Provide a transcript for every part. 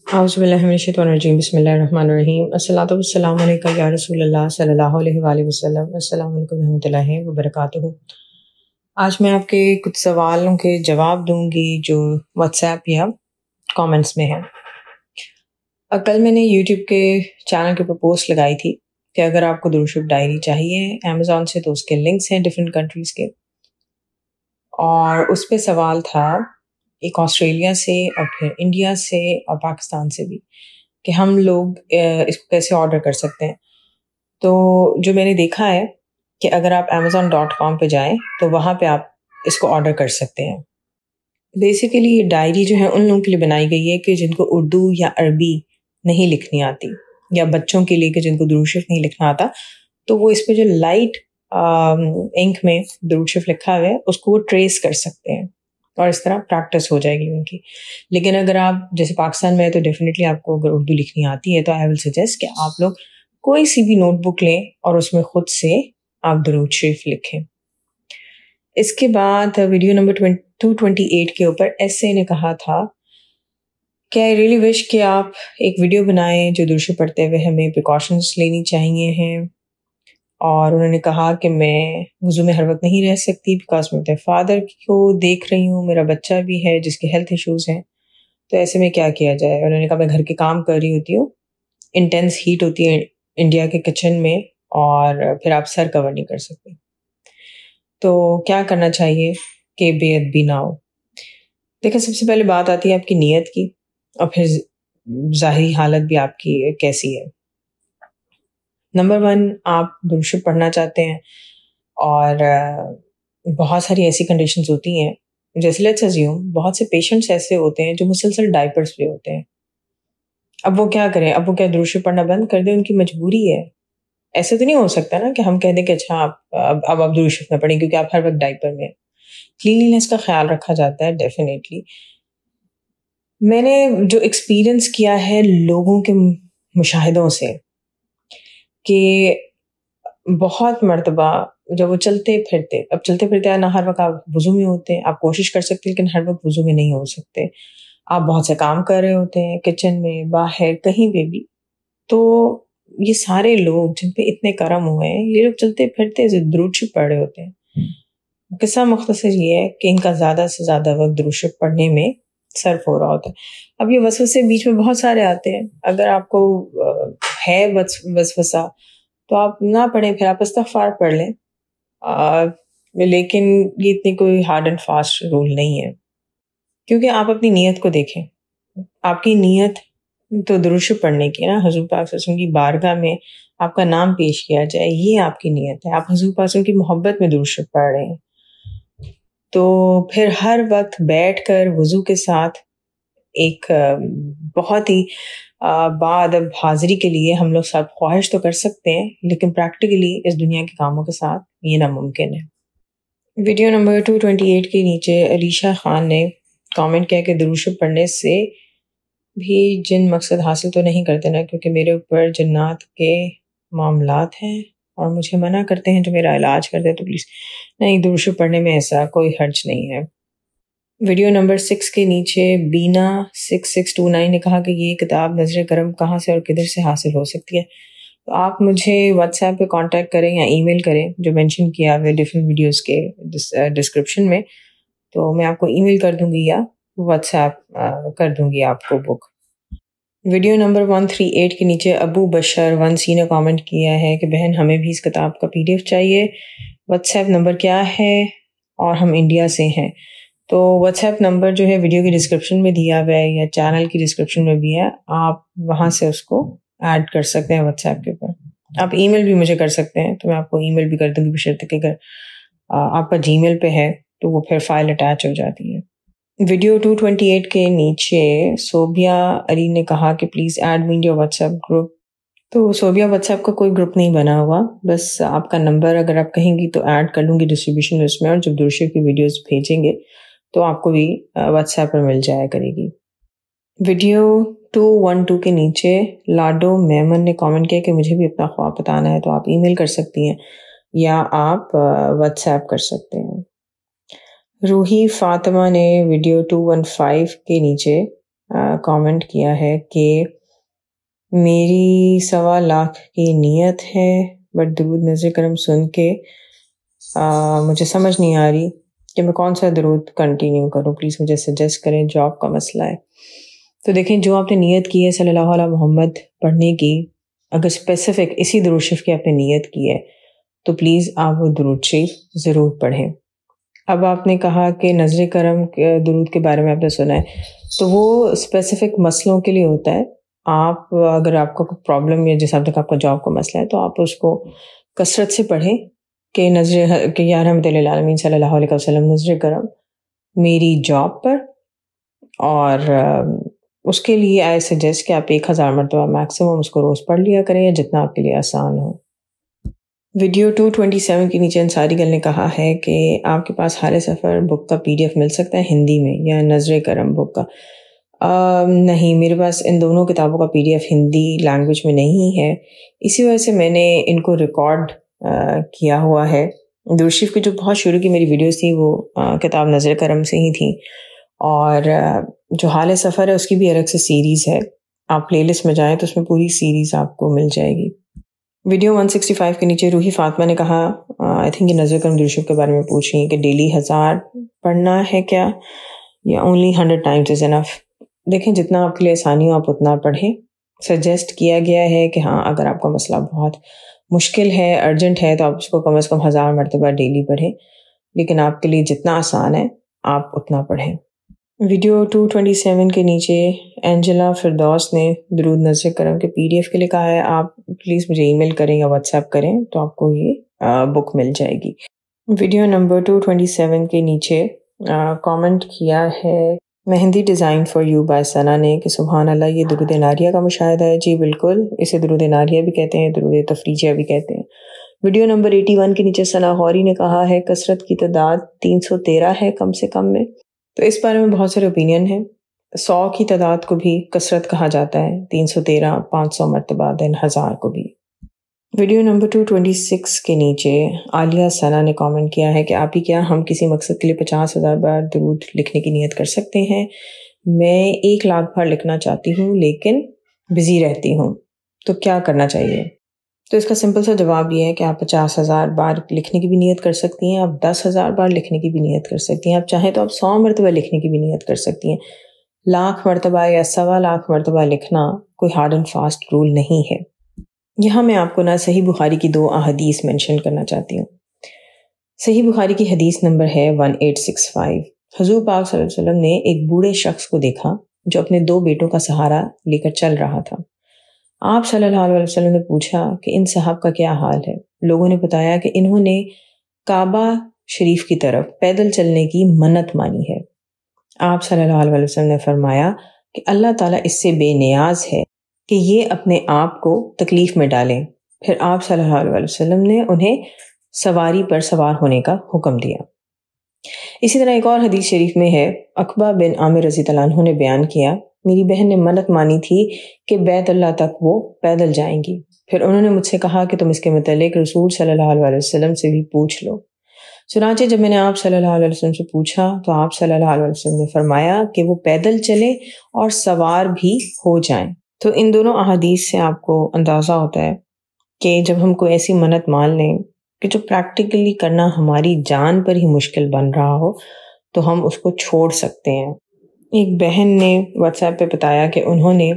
اعوذ باللہ من الشیطان الرجیم بسم اللہ الرحمن الرحیم الصلاۃ والسلام علیکم یا رسول اللہ صلی اللہ علیہ وآلہ وسلم۔ السلام علیکم ورحمۃ اللہ وبرکاتہ۔ آج میں آپ کے کچھ سوالوں کے جواب دوں گی جو واٹس ایپ یا کامنٹس میں ہیں۔ کل میں نے یوٹیوب کے چینل کے اوپر پوسٹ لگائی تھی کہ اگر آپ کو درود شریف ڈائری چاہیے امیزون سے تو اس کے لنکس ہیں ڈفرینٹ کنٹریز کے، اور اس پہ سوال تھا ایک آسٹریلیا سے اور پھر انڈیا سے اور پاکستان سے بھی کہ ہم لوگ اس کو کیسے آرڈر کر سکتے ہیں۔ تو جو میں نے دیکھا ہے کہ اگر آپ amazon.com پہ جائیں تو وہاں پہ آپ اس کو آرڈر کر سکتے ہیں۔ بیسیکلی یہ ڈائری جو ہے ان لوگوں کے لیے بنائی گئی ہے کہ جن کو اردو یا عربی نہیں لکھنی آتی، یا بچوں کے لیے کہ جن کو درود شریف نہیں لکھنا آتا، تو وہ اس پہ جو لائٹ انک میں درود شریف لکھا ہوا ہے اس کو وہ ٹریس کر سکتے ہیں، اور اس طرح پریکٹس ہو جائے گی ان کی۔ لیکن اگر آپ جیسے پاکستان میں ہے تو ڈیفینیٹلی آپ کو اگر اردو لکھنی آتی ہے تو آئی ول سجیسٹ کہ آپ لوگ کوئی سی بھی نوٹ بک لیں اور اس میں خود سے آپ درود شریف لکھیں۔ اس کے بعد ویڈیو نمبر 228 کے اوپر ایس اے نے کہا تھا کہ آئی ریئلی وش کہ آپ ایک ویڈیو بنائیں جو درود شریف پڑھتے ہوئے ہمیں پریکاشنس لینی چاہیے ہیں، اور انہوں نے کہا کہ میں وضو میں ہر وقت نہیں رہ سکتی بیکاز میں اپنے فادر کو دیکھ رہی ہوں، میرا بچہ بھی ہے جس کے ہیلتھ ایشوز ہیں، تو ایسے میں کیا کیا جائے۔ انہوں نے کہا میں گھر کے کام کر رہی ہوتی ہوں، انٹینس ہیٹ ہوتی ہے انڈیا کے کچن میں، اور پھر آپ سر کور نہیں کر سکتے، تو کیا کرنا چاہیے کہ بے ادبی نہ ہو۔ دیکھیں، سب سے پہلے بات آتی ہے آپ کی نیت کی، اور پھر ظاہری حالت بھی آپ کی کیسی ہے۔ نمبر 1، آپ درود شریف پڑھنا چاہتے ہیں اور بہت ساری ایسی کنڈیشنز ہوتی ہیں، جیسے لیٹس اسیوم بہت سے پیشنٹس ایسے ہوتے ہیں جو مسلسل ڈائپرس پہ ہوتے ہیں۔ اب وہ کیا کریں؟ اب وہ کیا درود شریف پڑھنا بند کر دیں؟ ان کی مجبوری ہے۔ ایسے تو نہیں ہو سکتا نا کہ ہم کہہ دیں کہ اچھا اب آپ درود شریف نہ پڑھیں کیونکہ آپ ہر وقت ڈائپر میں ہیں۔ کلیننس کا خیال رکھا جاتا ہے ڈیفینیٹلی۔ میں نے جو ایکسپیرئنس کیا ہے لوگوں کے مشاہدوں سے کہ بہت مرتبہ جب وہ چلتے پھرتے نہ ہر وقت آپ وضو میں ہوتے ہیں، آپ کوشش کر سکتے ہیں لیکن ہر وقت وضو میں نہیں ہو سکتے، آپ بہت سے کام کر رہے ہوتے ہیں کچن میں، باہر، کہیں پہ بھی، تو یہ سارے لوگ جن پہ اتنے کرم ہوئے ہیں یہ لوگ چلتے پھرتے درود شریف پڑھ رہے ہوتے ہیں۔ قصہ مختصر یہ ہے کہ ان کا زیادہ سے زیادہ وقت درود شریف پڑھنے میں صرف ہو رہا ہوتا ہے۔ اب یہ وسوسے بیچ میں بہت سارے آتے ہیں، اگر آپ کو ہے وسوسہ تو آپ نہ پڑھیں، پھر آپ استغفار پڑھ لیں، لیکن یہ اتنی کوئی ہارڈ اینڈ فاسٹ رول نہیں ہے، کیونکہ آپ اپنی نیت کو دیکھیں۔ آپ کی نیت تو درود شریف پڑھنے کی نا، حضور پاک صلی اللہ علیہ وسلم کی بارگاہ میں آپ کا نام پیش کیا جائے، یہ آپ کی نیت ہے، آپ حضور پاک صلی اللہ علیہ وسلم کی محبت میں درود شریف پڑھ رہے ہیں، تو پھر ہر وقت بیٹھ کر وضو کے ساتھ ایک بہت ہی باادب حاضری کے لیے ہم لوگ سب خواہش تو کر سکتے ہیں، لیکن پریکٹیکلی اس دنیا کے کاموں کے ساتھ یہ ناممکن ہے۔ ویڈیو نمبر 228 کے نیچے علیشہ خان نے کامنٹ کیا کہ درود شریف پڑھنے سے بھی جن مقصد حاصل تو نہیں کرتے نا، کیونکہ میرے اوپر جنات کے معاملات ہیں اور مجھے منع کرتے ہیں جو میرا علاج کرتے ہیں، تو پلیز نہیں، درود شریف پڑھنے میں ایسا کوئی حرج نہیں ہے۔ ویڈیو نمبر 6 کے نیچے بینا 6629 نے کہا کہ یہ کتاب نظر کرم کہاں سے اور کدھر سے حاصل ہو سکتی ہے؟ تو آپ مجھے واٹس ایپ پہ کانٹیکٹ کریں یا ای میل کریں، جو مینشن کیا ہوئے ڈفرینٹ ویڈیوز کے ڈسکرپشن میں، تو میں آپ کو ای میل کر دوں گی یا واٹس ایپ کر دوں گی آپ کو بک۔ ویڈیو نمبر 138 کے نیچے ابو بشر 1C نے کامنٹ کیا ہے کہ بہن ہمیں بھی اس کتاب کا PDF چاہیے، واٹس ایپ نمبر کیا ہے، اور ہم انڈیا سے ہیں۔ تو واٹس ایپ نمبر جو ہے ویڈیو کی ڈسکرپشن میں دیا ہوا ہے یا چینل کی ڈسکرپشن میں بھی ہے، آپ وہاں سے اس کو ایڈ کر سکتے ہیں واٹس ایپ کے اوپر۔ آپ ای میل بھی مجھے کر سکتے ہیں، تو میں آپ کو ای میل بھی کر دوں گی، بشرط کہ اگر آپ کا جی میل پہ ہے تو وہ پھر فائل اٹیچ ہو جاتی ہے۔ ویڈیو 228 کے نیچے صوبیہ علی نے کہا کہ please add me in your WhatsApp group. تو صوبیہ واٹس ایپ کا کوئی گروپ نہیں بنا ہوا، بس آپ کا نمبر اگر آپ کہیں گی تو ایڈ کر لوں گی ڈسٹریبیوشن لسٹ میں، اور جب درود شریف کی ویڈیوز بھیجیں گے تو آپ کو بھی واٹس ایپ پر مل جایا کرے گی۔ ویڈیو 212 کے نیچے لاڈو میمن نے کامنٹ کیا کہ مجھے بھی اپنا خواب بتانا ہے، تو آپ ای میل کر سکتی ہیں یا آپ واٹس ایپ کر سکتے ہیں۔ روحی فاطمہ نے ویڈیو 215 کے نیچے کامنٹ کیا ہے کہ میری 1.25 لاکھ کی نیت ہے، بٹ درود نظر کرم سن کے مجھے سمجھ نہیں آ رہی کہ میں کون سا درود کنٹینیو کروں، پلیز مجھے سجیسٹ کریں، جاب کا مسئلہ ہے۔ تو دیکھیں، جو آپ نے نیت کی ہے صلی اللہ علیہ محمد پڑھنے کی، اگر اسپیسیفک اسی درود شریف کی آپ نے نیت کی ہے تو پلیز آپ وہ درود شریف ضرور پڑھیں۔ اب آپ نے کہا کہ نظر کرم کے درود کے بارے میں آپ نے سنا ہے، تو وہ اسپیسیفک مسئلوں کے لیے ہوتا ہے۔ آپ اگر آپ کا کوئی پرابلم یا جس حد تک آپ کا جاب کا مسئلہ ہے تو آپ اس کو کثرت سے پڑھیں کہ کہ یا رحمت للعالمین صلی اللہ علیہ وسلم نظر کرم میری جاب پر، اور اس کے لیے آئی سجیسٹ کہ آپ 1000 مرتبہ میکسیمم اس کو روز پڑھ لیا کریں، یا جتنا آپ کے لیے آسان ہو۔ ویڈیو 227 کے نیچے انصاری گل نے کہا ہے کہ آپ کے پاس حال سفر بک کا PDF مل سکتا ہے ہندی میں، یا نظر کرم بک کا؟ نہیں، میرے پاس ان دونوں کتابوں کا PDF ہندی لینگویج میں نہیں ہے، اسی وجہ سے میں نے ان کو ریکارڈ کیا ہوا ہے۔ درود شریف کی جو بہت شروع کی میری ویڈیوز تھی وہ کتاب نظر کرم سے ہی تھیں، اور جو حال سفر ہے اس کی بھی الگ سے سیریز ہے، آپ پلے لسٹ میں جائیں تو اس میں پوری سیریز آپ کو مل جائے گی۔ ویڈیو 165 کے نیچے روحی فاطمہ نے کہا، آئی تھنک یہ نظر کرم درود شریف کے بارے میں پوچھ رہی ہیں کہ ڈیلی 1000 پڑھنا ہے کیا، یا اونلی 100 ٹائمز از انف؟ دیکھیں، جتنا آپ کے لیے آسانی ہو آپ اتنا پڑھیں۔ سجیسٹ کیا گیا ہے کہ ہاں، اگر آپ کا مسئلہ بہت مشکل ہے، ارجنٹ ہے، تو آپ اس کو کم از کم 1000 مرتبہ ڈیلی پڑھیں، لیکن آپ کے لیے جتنا آسان ہے آپ اتنا پڑھیں۔ ویڈیو 227 کے نیچے اینجلا فردوس نے درود نظر کرم کے PDF کے لیے کہا ہے، آپ پلیز مجھے ای میل کریں یا واٹس ایپ کریں تو آپ کو یہ بک مل جائے گی۔ ویڈیو نمبر 227 کے نیچے کامنٹ کیا ہے مہندی ڈیزائن فار یو بائی ثنا نے کہ سبحان اللہ، یہ درود ناریہ کا مشاہدہ ہے۔ جی بالکل، اسے درود ناریہ بھی کہتے ہیں، درود تفریجیہ بھی کہتے ہیں۔ ویڈیو نمبر 81 کے نیچے ثنا غوری نے کہا ہے کثرت کی تعداد 313 ہے کم سے کم میں، تو اس بارے میں بہت سارے اوپینین ہیں۔ 100 کی تعداد کو بھی کثرت کہا جاتا ہے، 313، 500 مرتبہ، دین 1000 کو بھی۔ ویڈیو نمبر 226 کے نیچے عالیہ ثنا نے کامنٹ کیا ہے کہ آپ ہی کیا ہم کسی مقصد کے لیے 50,000 بار درود لکھنے کی نیت کر سکتے ہیں؟ میں 1 لاکھ بار لکھنا چاہتی ہوں لیکن بزی رہتی ہوں، تو کیا کرنا چاہیے؟ تو اس کا سمپل سا جواب یہ ہے کہ آپ 50,000 بار لکھنے کی بھی نیت کر سکتی ہیں، آپ 10,000 بار لکھنے کی بھی نیت کر سکتی ہیں، آپ چاہیں تو آپ 100 مرتبہ لکھنے کی بھی نیت کر سکتی ہیں۔ لاکھ مرتبہ یا 1.25 لاکھ مرتبہ لکھنا کوئی ہارڈ اینڈ فاسٹ رول نہیں ہے۔ یہاں میں آپ کو صحیح بخاری کی 2 احادیث مینشن کرنا چاہتی ہوں۔ صحیح بخاری کی حدیث نمبر ہے 1865۔ حضور پاک صلی اللہ علیہ وسلم نے ایک بوڑھے شخص کو دیکھا جو اپنے 2 بیٹوں کا سہارا لے کر چل رہا تھا۔ آپ صلی اللہ علیہ وسلم نے پوچھا کہ ان صاحب کا کیا حال ہے؟ لوگوں نے بتایا کہ انہوں نے کعبہ شریف کی طرف پیدل چلنے کی منت مانی ہے۔ آپ صلی اللہ علیہ وسلم نے فرمایا کہ اللہ تعالیٰ اس سے بے نیاز ہے کہ یہ اپنے آپ کو تکلیف میں ڈالیں۔ پھر آپ صلی اللہ علیہ وسلم نے انہیں سواری پر سوار ہونے کا حکم دیا۔ اسی طرح ایک اور حدیث شریف میں ہے، عقبہ بن عامر رضی اللہ عنہ نے بیان کیا، میری بہن نے منت مانی تھی کہ بیت اللہ تک وہ پیدل جائیں گی، پھر انہوں نے مجھ سے کہا کہ تم اس کے متعلق رسول صلی اللہ علیہ وسلم سے بھی پوچھ لو۔ چنانچہ جب میں نے آپ صلی اللہ علیہ وسلم سے پوچھا تو آپ صلی اللہ علیہ وسلم نے فرمایا کہ وہ پیدل چلیں اور سوار بھی ہو جائیں۔ تو ان دونوں احادیث سے آپ کو اندازہ ہوتا ہے کہ جب ہم کوئی ایسی منت مان لیں کہ جو پریکٹیکلی کرنا ہماری جان پر ہی مشکل بن رہا ہو تو ہم اس کو چھوڑ سکتے ہیں۔ ایک بہن نے واٹس ایپ پہ بتایا کہ انہوں نے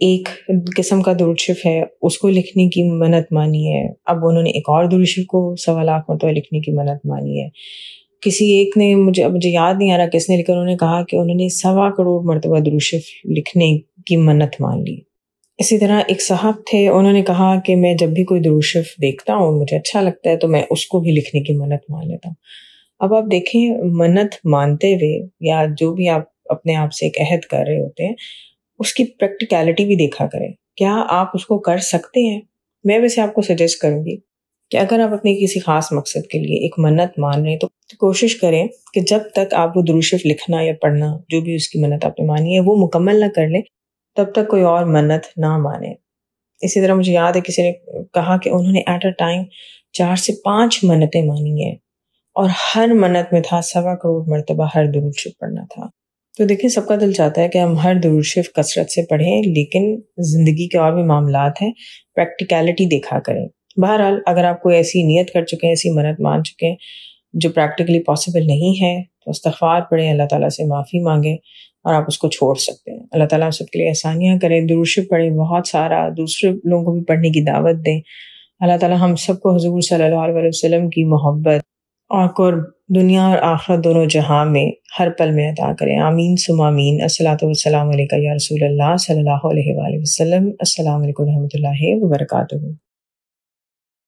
ایک قسم کا درود شریف ہے اس کو لکھنے کی منت مانی ہے، اب انہوں نے ایک اور درود شریف کو 1.25 لاکھ مرتبہ لکھنے کی منت مانی ہے۔ کسی ایک نے مجھے یاد نہیں آ رہا کس نے لکھا، انہوں نے کہا کہ انہوں نے 1.25 کروڑ مرتبہ درود شریف لکھنے کی منت مان لی۔ اسی طرح ایک صاحب تھے، انہوں نے کہا کہ میں جب بھی کوئی درود شریف دیکھتا ہوں مجھے اچھا لگتا ہے تو میں اس کو بھی لکھنے کی منت مان لیتا ہوں۔ اب آپ دیکھیں، منت مانتے ہوئے یا جو بھی آپ اپنے آپ سے ایک عہد کر رہے ہوتے ہیں اس کی پریکٹیکلٹی بھی دیکھا کریں، کیا آپ اس کو کر سکتے ہیں؟ میں ویسے آپ کو سجیسٹ کروں گی کہ اگر آپ اپنے کسی خاص مقصد کے لیے ایک منت مان رہے ہیں تو کوشش کریں کہ جب تک آپ وہ درود شریف لکھنا یا پڑھنا جو بھی اس کی منت آپ نے مانی ہے وہ مکمل نہ کر لیں تب تک کوئی اور منت نہ مانیں۔ اسی طرح مجھے یاد ہے کسی نے کہا کہ انہوں نے ایٹ اے ٹائم 4 سے 5 منتیں مانی ہیں اور ہر منت میں تھا 1.25 کروڑ مرتبہ ہر درود شریف پڑھنا تھا۔ تو دیکھیں سب کا دل چاہتا ہے کہ ہم ہر درود شریف کثرت سے پڑھیں، لیکن زندگی کے اور بھی معاملات ہیں، پریکٹیکلٹی دیکھا کریں۔ بہرحال اگر آپ کوئی ایسی نیت کر چکے ہیں، ایسی منت مان چکے ہیں جو پریکٹیکلی پاسبل نہیں ہے، تو استغفار پڑھیں، اللہ تعالیٰ سے معافی مانگیں اور آپ اس کو چھوڑ سکتے ہیں۔ اللہ تعالیٰ سب کے لیے آسانیاں کریں، درود شریف پڑھیں بہت سارا، دوسرے لوگوں کو بھی پڑھنے کی دعوت دیں۔ اللہ تعالیٰ ہم سب کو حضور صلی اللہ علیہ وسلم کی محبت اور دنیا اور آخرت دونوں جہاں میں ہر پل میں عطا کریں، آمین ثم آمین۔ الصلاۃ والسلام علیکہ یا رسول اللہ صلی اللہ علیہ وآلہ وسلم۔ السلام علیکم ورحمۃ اللہ وبرکاتہ۔